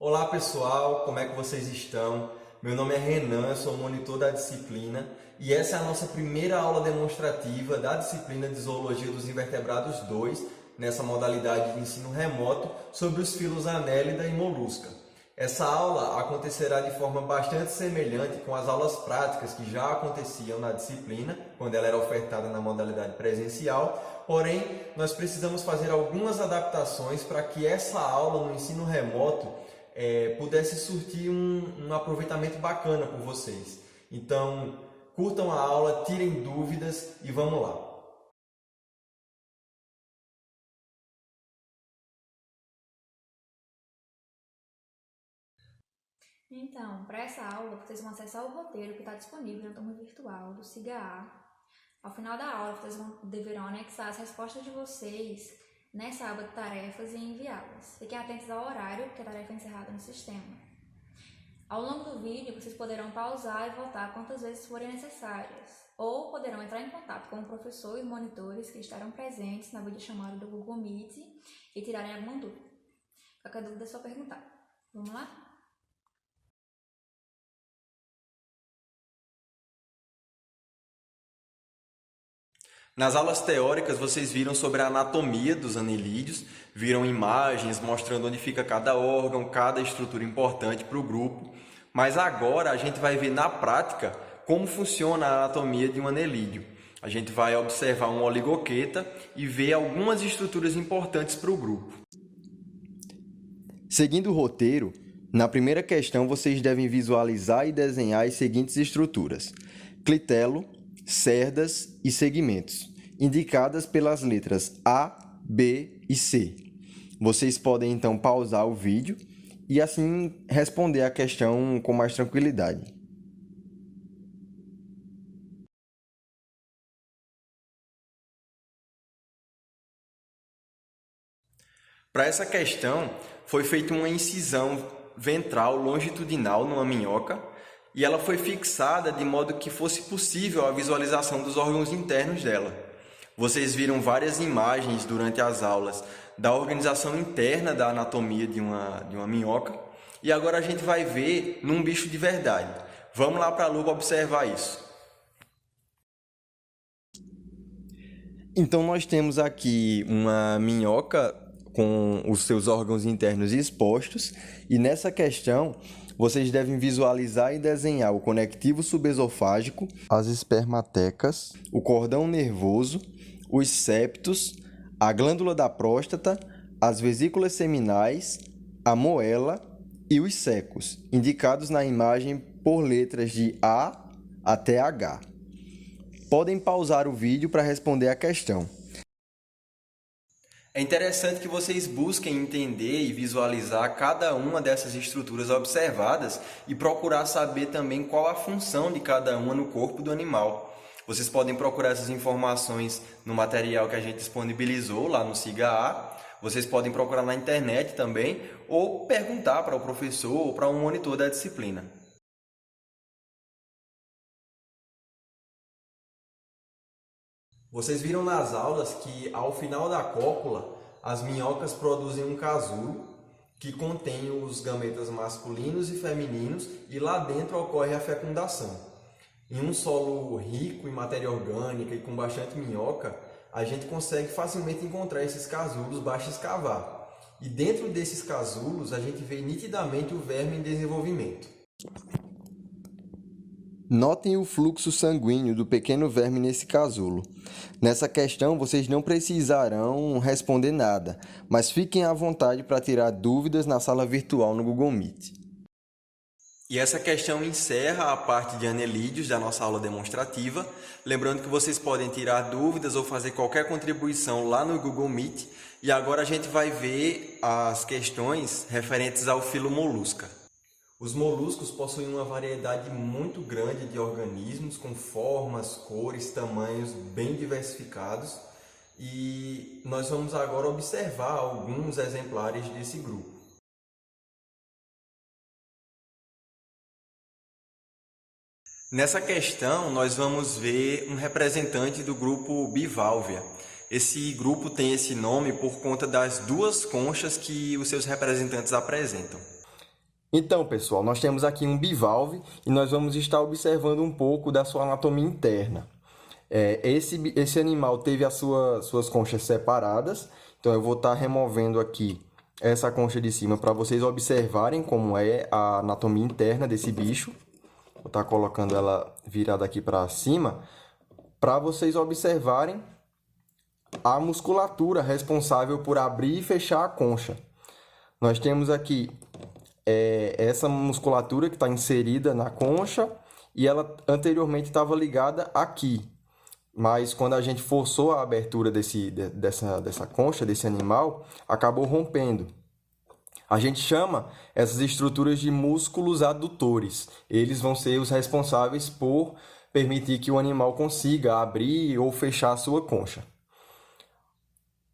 Olá pessoal, como é que vocês estão? Meu nome é Renan, eu sou monitor da disciplina e essa é a nossa primeira aula demonstrativa da disciplina de Zoologia dos Invertebrados 2, nessa modalidade de ensino remoto sobre os filos Annelida e Molusca. Essa aula acontecerá de forma bastante semelhante com as aulas práticas que já aconteciam na disciplina, quando ela era ofertada na modalidade presencial, porém, nós precisamos fazer algumas adaptações para que essa aula no ensino remoto pudesse surtir um aproveitamento bacana por vocês. Então, curtam a aula, tirem dúvidas e vamos lá. Então, para essa aula, vocês vão acessar o roteiro que está disponível na turma virtual do SIGA-A. Ao final da aula, vocês deverão anexar as respostas de vocês nessa aba de tarefas e enviá-las. Fiquem atentos ao horário, que a tarefa é encerrada no sistema. Ao longo do vídeo, vocês poderão pausar e voltar quantas vezes forem necessárias, ou poderão entrar em contato com o professor e os monitores que estarão presentes na videochamada do Google Meet e tirarem alguma dúvida. Qualquer dúvida é só perguntar. Vamos lá? Nas aulas teóricas, vocês viram sobre a anatomia dos anelídeos, viram imagens mostrando onde fica cada órgão, cada estrutura importante para o grupo. Mas agora a gente vai ver na prática como funciona a anatomia de um anelídeo. A gente vai observar um oligoqueta e ver algumas estruturas importantes para o grupo. Seguindo o roteiro, na primeira questão vocês devem visualizar e desenhar as seguintes estruturas: clitelo, cerdas e segmentos, indicadas pelas letras A, B e C. Vocês podem então pausar o vídeo e assim responder a questão com mais tranquilidade. Para essa questão, foi feita uma incisão ventral longitudinal numa minhoca e ela foi fixada de modo que fosse possível a visualização dos órgãos internos dela. Vocês viram várias imagens durante as aulas da organização interna da anatomia de uma minhoca e agora a gente vai ver num bicho de verdade. Vamos lá para a lupa observar isso. Então nós temos aqui uma minhoca com os seus órgãos internos expostos e nessa questão vocês devem visualizar e desenhar o conectivo subesofágico, as espermatecas, o cordão nervoso, os septos, a glândula da próstata, as vesículas seminais, a moela e os secos, indicados na imagem por letras de A até H. Podem pausar o vídeo para responder a questão. É interessante que vocês busquem entender e visualizar cada uma dessas estruturas observadas e procurar saber também qual a função de cada uma no corpo do animal. Vocês podem procurar essas informações no material que a gente disponibilizou lá no SIGA-A. Vocês podem procurar na internet também ou perguntar para o professor ou para um monitor da disciplina. Vocês viram nas aulas que, ao final da cópula, as minhocas produzem um casulo que contém os gametas masculinos e femininos e lá dentro ocorre a fecundação. Em um solo rico em matéria orgânica e com bastante minhoca, a gente consegue facilmente encontrar esses casulos, basta escavar. E dentro desses casulos, a gente vê nitidamente o verme em desenvolvimento. Notem o fluxo sanguíneo do pequeno verme nesse casulo. Nessa questão, vocês não precisarão responder nada, mas fiquem à vontade para tirar dúvidas na sala virtual no Google Meet. E essa questão encerra a parte de anelídeos da nossa aula demonstrativa. Lembrando que vocês podem tirar dúvidas ou fazer qualquer contribuição lá no Google Meet. E agora a gente vai ver as questões referentes ao filo Molusca. Os moluscos possuem uma variedade muito grande de organismos com formas, cores, tamanhos bem diversificados e nós vamos agora observar alguns exemplares desse grupo. Nessa questão, nós vamos ver um representante do grupo Bivalvia. Esse grupo tem esse nome por conta das duas conchas que os seus representantes apresentam. Então, pessoal, nós temos aqui um bivalve e nós vamos estar observando um pouco da sua anatomia interna. Esse animal teve as suas conchas separadas, então eu vou estar removendo aqui essa concha de cima para vocês observarem como é a anatomia interna desse bicho. Vou estar colocando ela virada aqui para cima para vocês observarem a musculatura responsável por abrir e fechar a concha. Nós temos aqui essa musculatura que está inserida na concha e ela anteriormente estava ligada aqui. Mas quando a gente forçou a abertura dessa concha, desse animal, acabou rompendo. A gente chama essas estruturas de músculos adutores. Eles vão ser os responsáveis por permitir que o animal consiga abrir ou fechar a sua concha.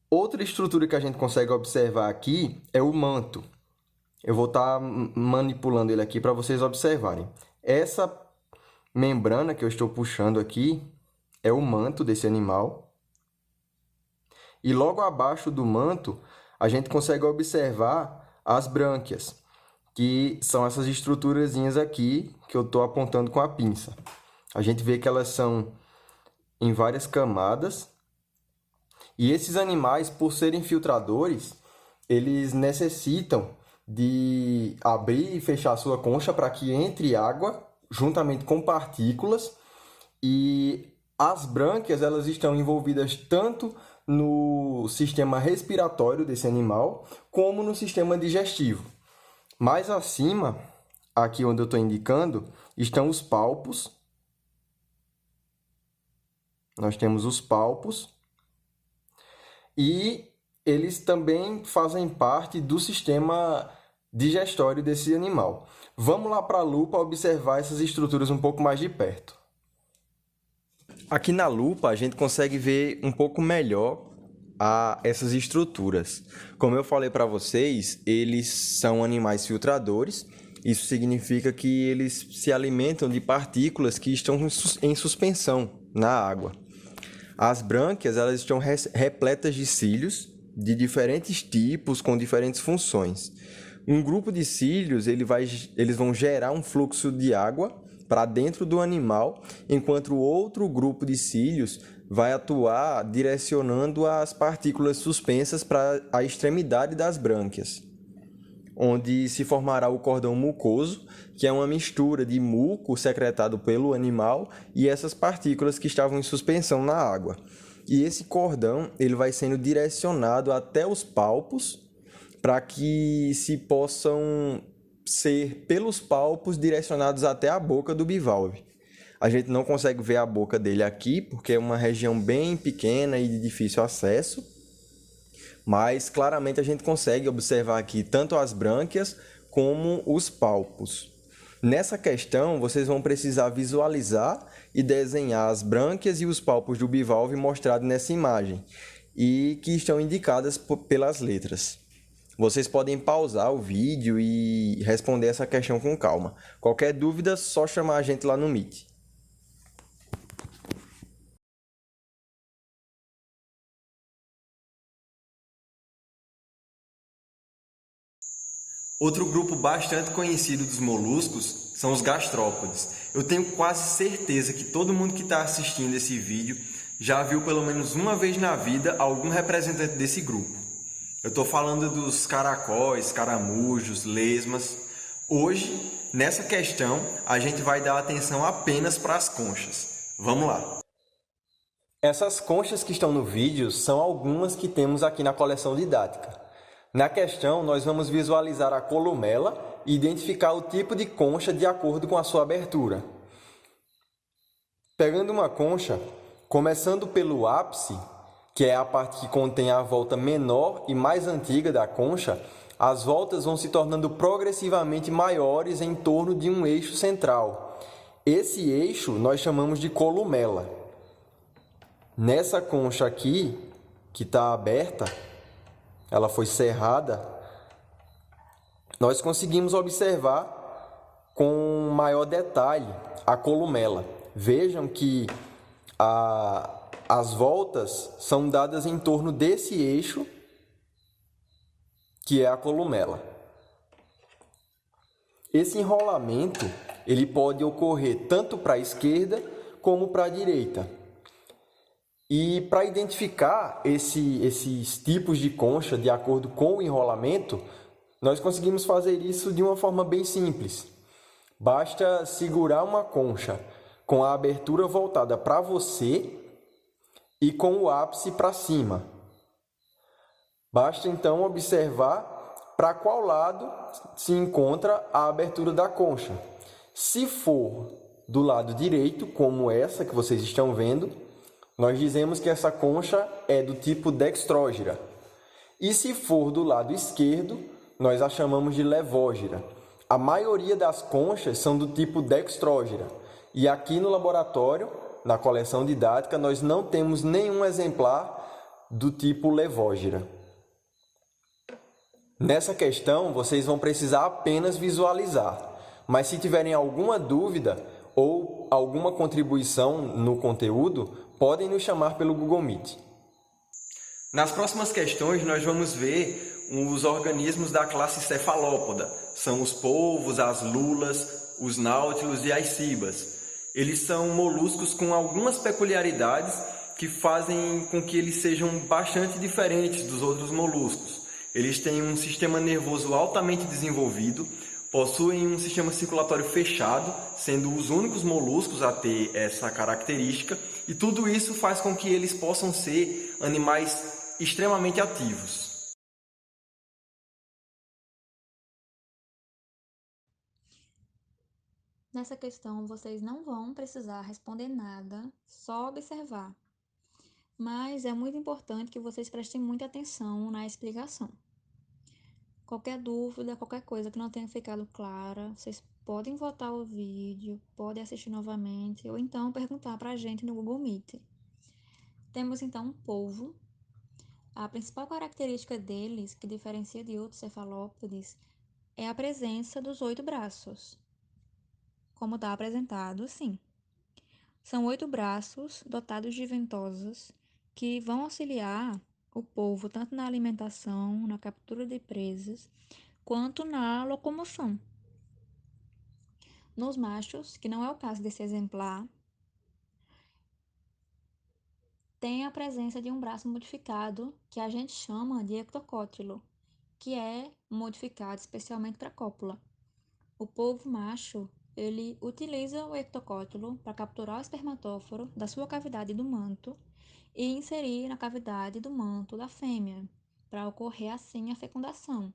Outra estrutura que a gente consegue observar aqui é o manto. Eu vou estar manipulando ele aqui para vocês observarem. Essa membrana que eu estou puxando aqui é o manto desse animal. E logo abaixo do manto, a gente consegue observar as brânquias, que são essas estruturazinhas aqui que eu estou apontando com a pinça. A gente vê que elas são em várias camadas. E esses animais, por serem filtradores, eles necessitam de abrir e fechar a sua concha para que entre água juntamente com partículas, e as brânquias elas estão envolvidas tanto no sistema respiratório desse animal como no sistema digestivo. Mais acima, aqui onde eu estou indicando, estão os palpos. Nós temos os palpos e eles também fazem parte do sistema digestório desse animal. Vamos lá para a lupa observar essas estruturas um pouco mais de perto. Aqui na lupa a gente consegue ver um pouco melhor essas estruturas. Como eu falei para vocês, eles são animais filtradores. Isso significa que eles se alimentam de partículas que estão em suspensão na água. As brânquias elas estão repletas de cílios de diferentes tipos, com diferentes funções. Um grupo de cílios eles vão gerar um fluxo de água para dentro do animal, enquanto o outro grupo de cílios vai atuar direcionando as partículas suspensas para a extremidade das brânquias, onde se formará o cordão mucoso, que é uma mistura de muco secretado pelo animal e essas partículas que estavam em suspensão na água. E esse cordão ele vai sendo direcionado até os palpos para que se possam ser pelos palpos direcionados até a boca do bivalve. A gente não consegue ver a boca dele aqui porque é uma região bem pequena e de difícil acesso, mas claramente a gente consegue observar aqui tanto as brânquias como os palpos. Nessa questão, vocês vão precisar visualizar e desenhar as brânquias e os palpos do bivalve mostrados nessa imagem e que estão indicadas pelas letras. Vocês podem pausar o vídeo e responder essa questão com calma. Qualquer dúvida, só chamar a gente lá no Meet. Outro grupo bastante conhecido dos moluscos são os gastrópodes. Eu tenho quase certeza que todo mundo que está assistindo esse vídeo já viu pelo menos uma vez na vida algum representante desse grupo. Eu estou falando dos caracóis, caramujos, lesmas. Hoje, nessa questão, a gente vai dar atenção apenas para as conchas. Vamos lá! Essas conchas que estão no vídeo são algumas que temos aqui na coleção didática. Na questão, nós vamos visualizar a columela e identificar o tipo de concha de acordo com a sua abertura. Pegando uma concha, começando pelo ápice, que é a parte que contém a volta menor e mais antiga da concha, as voltas vão se tornando progressivamente maiores em torno de um eixo central. Esse eixo nós chamamos de columela. Nessa concha aqui, que está aberta, ela foi cerrada, nós conseguimos observar com maior detalhe a columela. Vejam que as voltas são dadas em torno desse eixo, que é a columela. Esse enrolamento ele pode ocorrer tanto para a esquerda como para a direita. E para identificar esses tipos de concha de acordo com o enrolamento, nós conseguimos fazer isso de uma forma bem simples. Basta segurar uma concha com a abertura voltada para você e com o ápice para cima. Basta então observar para qual lado se encontra a abertura da concha. Se for do lado direito, como essa que vocês estão vendo, nós dizemos que essa concha é do tipo dextrógira. E se for do lado esquerdo, nós a chamamos de levógira. A maioria das conchas são do tipo dextrógira. E aqui no laboratório, na coleção didática, nós não temos nenhum exemplar do tipo levógira. Nessa questão, vocês vão precisar apenas visualizar. Mas se tiverem alguma dúvida ou alguma contribuição no conteúdo, podem nos chamar pelo Google Meet. Nas próximas questões, nós vamos ver os organismos da classe cefalópoda. São os polvos, as lulas, os náutilos e as cibas. Eles são moluscos com algumas peculiaridades que fazem com que eles sejam bastante diferentes dos outros moluscos. Eles têm um sistema nervoso altamente desenvolvido, possuem um sistema circulatório fechado, sendo os únicos moluscos a ter essa característica, e tudo isso faz com que eles possam ser animais extremamente ativos. Nessa questão, vocês não vão precisar responder nada, só observar. Mas é muito importante que vocês prestem muita atenção na explicação. Qualquer dúvida, qualquer coisa que não tenha ficado clara, vocês podem voltar o vídeo, podem assistir novamente ou então perguntar para a gente no Google Meet. Temos então um polvo. A principal característica deles, que diferencia de outros cefalópodes, é a presença dos 8 braços. Como está apresentado, sim. São 8 braços dotados de ventosas que vão auxiliar o polvo tanto na alimentação, na captura de presas, quanto na locomoção. Nos machos, que não é o caso desse exemplar, tem a presença de um braço modificado que a gente chama de ectocótilo, que é modificado especialmente para cópula. O polvo macho, ele utiliza o ectocótilo para capturar o espermatóforo da sua cavidade do manto e inserir na cavidade do manto da fêmea, para ocorrer assim a fecundação.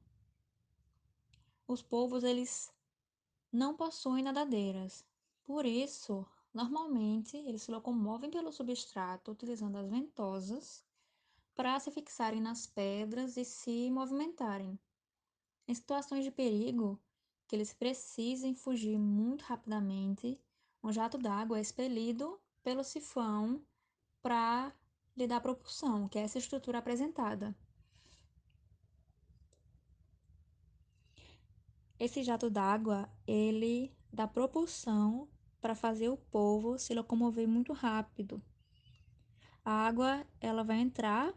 Os polvos, eles não possuem nadadeiras, por isso, normalmente, eles se locomovem pelo substrato utilizando as ventosas para se fixarem nas pedras e se movimentarem. Em situações de perigo, que eles precisem fugir muito rapidamente, um jato d'água é expelido pelo sifão para lhe dar propulsão, que é essa estrutura apresentada. Esse jato d'água, ele dá propulsão para fazer o polvo se locomover muito rápido. A água, ela vai entrar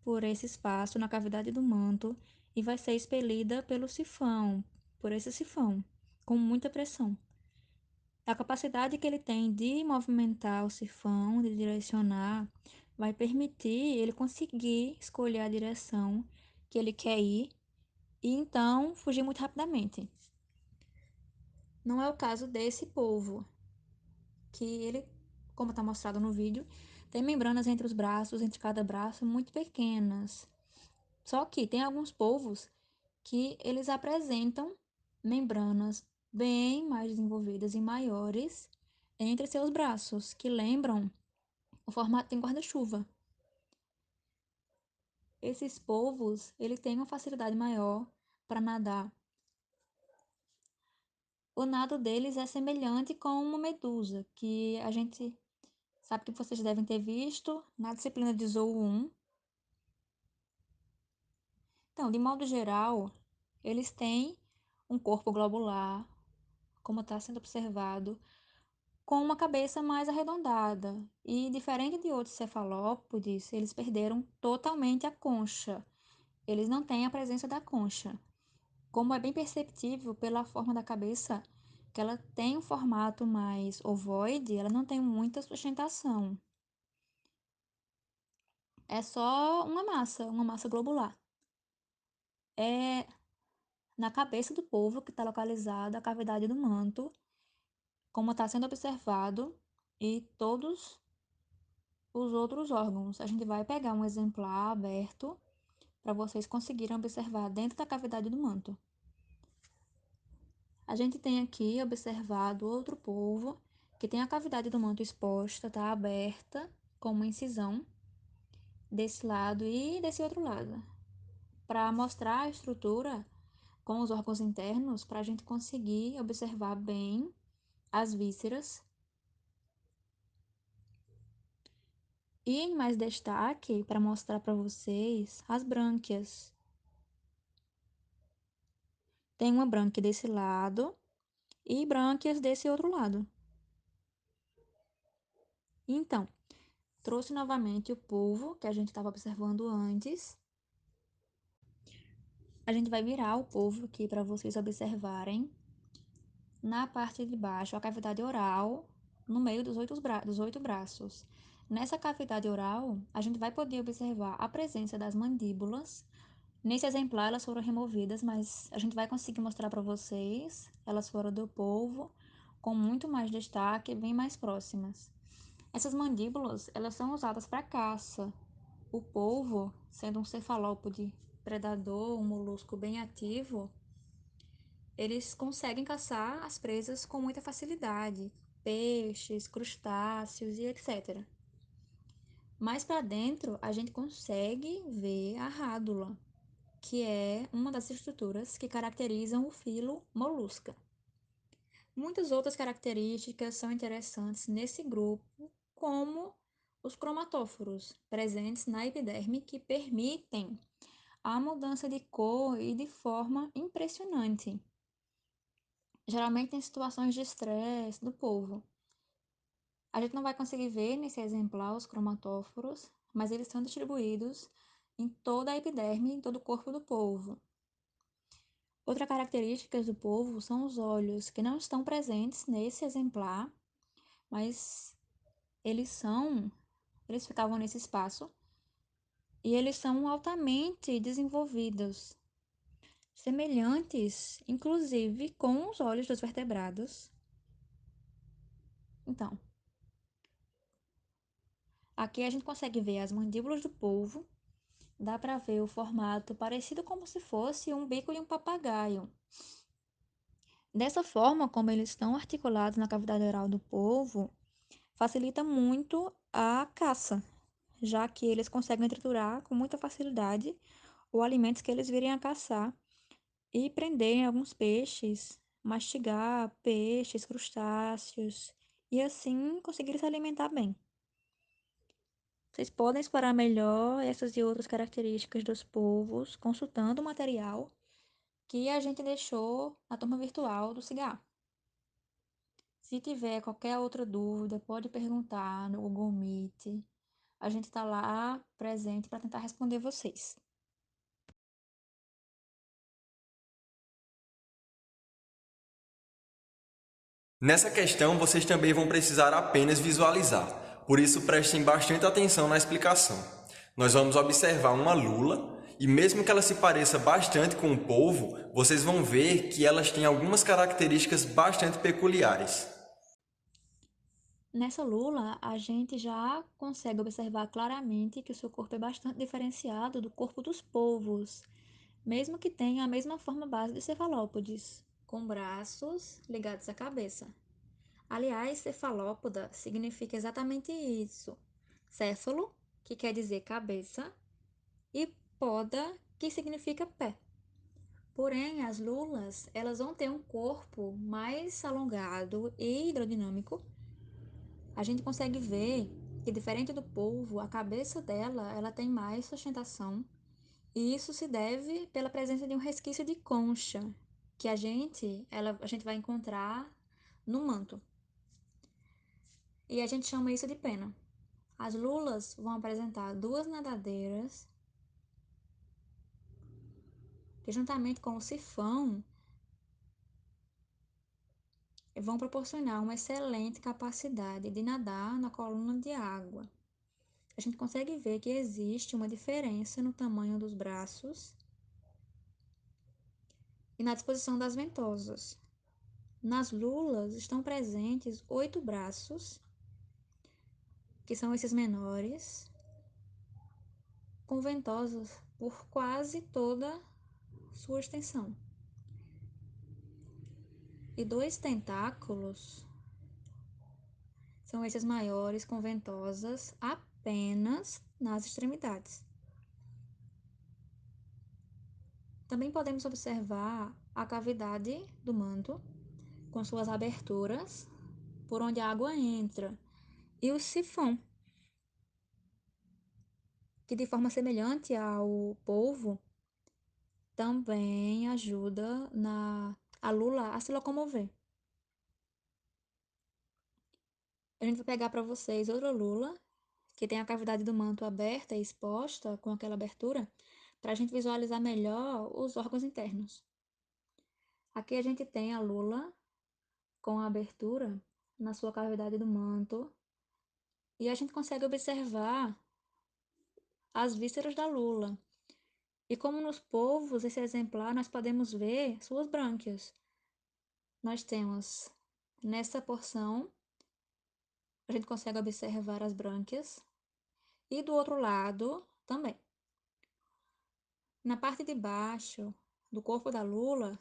por esse espaço na cavidade do manto e vai ser expelida pelo sifão, por esse sifão, com muita pressão. A capacidade que ele tem de movimentar o sifão, de direcionar, vai permitir ele conseguir escolher a direção que ele quer ir e então fugir muito rapidamente. Não é o caso desse polvo, que ele, como está mostrado no vídeo, tem membranas entre os braços, entre cada braço, muito pequenas. Só que tem alguns polvos que eles apresentam membranas bem mais desenvolvidas e maiores entre seus braços, que lembram o formato de um guarda-chuva. Esses polvos, eles têm uma facilidade maior para nadar. O nado deles é semelhante com uma medusa, que a gente sabe que vocês devem ter visto na disciplina de Zoo 1. Então, de modo geral, eles têm um corpo globular, como está sendo observado, com uma cabeça mais arredondada. E, diferente de outros cefalópodes, eles perderam totalmente a concha. Eles não têm a presença da concha. Como é bem perceptível pela forma da cabeça, que ela tem um formato mais ovoide, ela não tem muita sustentação. É só uma massa globular. É na cabeça do polvo que está localizada a cavidade do manto, como está sendo observado, e todos os outros órgãos. A gente vai pegar um exemplar aberto para vocês conseguirem observar dentro da cavidade do manto. A gente tem aqui observado outro polvo que tem a cavidade do manto exposta, tá aberta, com uma incisão desse lado e desse outro lado, para mostrar a estrutura com os órgãos internos, para a gente conseguir observar bem as vísceras. E em mais destaque, para mostrar para vocês as brânquias. Tem uma brânquia desse lado e brânquias desse outro lado. Então, trouxe novamente o polvo que a gente estava observando antes. A gente vai virar o polvo aqui para vocês observarem na parte de baixo a cavidade oral no meio dos oito braços. Nessa cavidade oral, a gente vai poder observar a presença das mandíbulas. Nesse exemplar, elas foram removidas, mas a gente vai conseguir mostrar para vocês. Elas foram do polvo, com muito mais destaque, bem mais próximas. Essas mandíbulas, elas são usadas para caça. O polvo, sendo um cefalópode predador, um molusco bem ativo, eles conseguem caçar as presas com muita facilidade, peixes, crustáceos e etc. Mais para dentro, a gente consegue ver a rádula, que é uma das estruturas que caracterizam o filo molusca. Muitas outras características são interessantes nesse grupo, como os cromatóforos presentes na epiderme que permitem a mudança de cor e de forma impressionante, geralmente em situações de estresse do polvo. A gente não vai conseguir ver nesse exemplar os cromatóforos, mas eles são distribuídos em toda a epiderme, em todo o corpo do polvo. Outra característica do polvo são os olhos, que não estão presentes nesse exemplar, mas eles ficavam nesse espaço e eles são altamente desenvolvidos, semelhantes, inclusive, com os olhos dos vertebrados. Então, aqui a gente consegue ver as mandíbulas do polvo, dá para ver o formato parecido como se fosse um bico de um papagaio. Dessa forma, como eles estão articulados na cavidade oral do polvo, facilita muito a caça, já que eles conseguem triturar com muita facilidade os alimentos que eles virem a caçar e prenderem alguns peixes, mastigar peixes, crustáceos e assim conseguir se alimentar bem. Vocês podem explorar melhor essas e outras características dos polvos consultando o material que a gente deixou na turma virtual do Cigarro. Se tiver qualquer outra dúvida, pode perguntar no Google Meet. A gente está lá presente para tentar responder vocês. Nessa questão, vocês também vão precisar apenas visualizar, por isso prestem bastante atenção na explicação. Nós vamos observar uma lula e mesmo que ela se pareça bastante com o polvo, vocês vão ver que elas têm algumas características bastante peculiares. Nessa lula, a gente já consegue observar claramente que o seu corpo é bastante diferenciado do corpo dos polvos, mesmo que tenha a mesma forma base de cefalópodes, com braços ligados à cabeça. Aliás, cefalópoda significa exatamente isso. Céfalo, que quer dizer cabeça, e poda, que significa pé. Porém, as lulas, elas vão ter um corpo mais alongado e hidrodinâmico. A gente consegue ver que, diferente do polvo, a cabeça dela, ela tem mais sustentação, e isso se deve pela presença de um resquício de concha, que a gente vai encontrar no manto. E a gente chama isso de pena. As lulas vão apresentar duas nadadeiras. que juntamente com o sifão vão proporcionar uma excelente capacidade de nadar na coluna de água. A gente consegue ver que existe uma diferença no tamanho dos braços e na disposição das ventosas. Nas lulas estão presentes 8 braços, que são esses menores, com ventosas por quase toda sua extensão. E 2 tentáculos são esses maiores, com ventosas apenas nas extremidades. Também podemos observar a cavidade do manto, com suas aberturas, por onde a água entra, e o sifão, que de forma semelhante ao polvo, também ajuda a lula a se locomover. A gente vai pegar para vocês outra lula, que tem a cavidade do manto aberta e exposta, com aquela abertura, para a gente visualizar melhor os órgãos internos. Aqui a gente tem a lula com a abertura na sua cavidade do manto, e a gente consegue observar as vísceras da lula. E como nos polvos, esse exemplar, nós podemos ver suas brânquias. Nós temos nessa porção, a gente consegue observar as brânquias, e do outro lado também. Na parte de baixo do corpo da lula,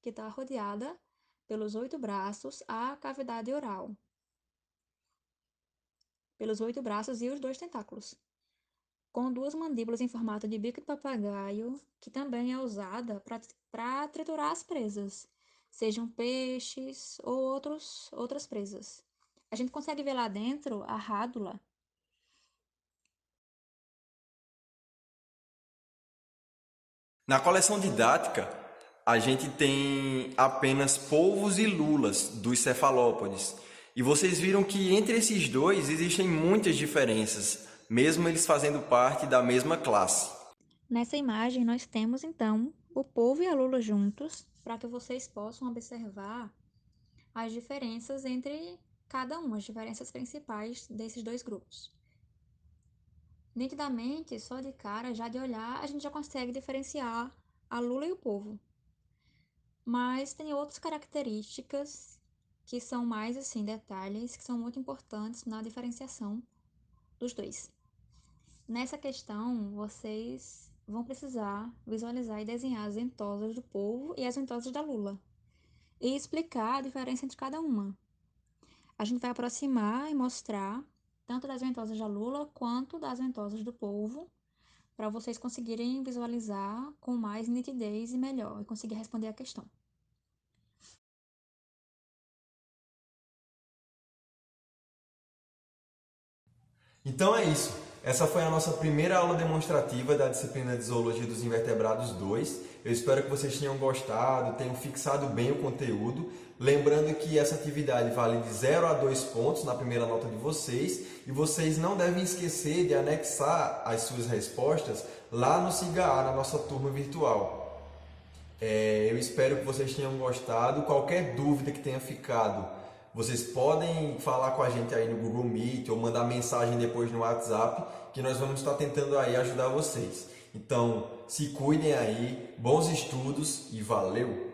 que está rodeada pelos 8 braços, há a cavidade oral, pelos 8 braços e os 2 tentáculos, com 2 mandíbulas em formato de bico de papagaio, que também é usada para triturar as presas, sejam peixes ou outras presas. A gente consegue ver lá dentro a rádula. Na coleção didática, a gente tem apenas polvos e lulas dos cefalópodes. E vocês viram que entre esses dois existem muitas diferenças, mesmo eles fazendo parte da mesma classe. Nessa imagem, nós temos então o polvo e a lula juntos, para que vocês possam observar as diferenças entre cada um, as diferenças principais desses dois grupos. Nitidamente, só de cara, já de olhar, a gente já consegue diferenciar a lula e o polvo. Mas tem outras características que são mais assim detalhes, que são muito importantes na diferenciação dos dois. Nessa questão, vocês vão precisar visualizar e desenhar as ventosas do polvo e as ventosas da lula, e explicar a diferença entre cada uma. A gente vai aproximar e mostrar tanto das ventosas da lula quanto das ventosas do polvo, para vocês conseguirem visualizar com mais nitidez e melhor, e conseguir responder a questão. Então é isso. Essa foi a nossa primeira aula demonstrativa da disciplina de Zoologia dos Invertebrados 2. Eu espero que vocês tenham gostado, tenham fixado bem o conteúdo. Lembrando que essa atividade vale de 0 a 2 pontos na primeira nota de vocês e vocês não devem esquecer de anexar as suas respostas lá no SIGA-A, na nossa turma virtual. Eu espero que vocês tenham gostado. Qualquer dúvida que tenha ficado, vocês podem falar com a gente aí no Google Meet ou mandar mensagem depois no WhatsApp, que nós vamos estar tentando aí ajudar vocês. Então, se cuidem aí, bons estudos e valeu!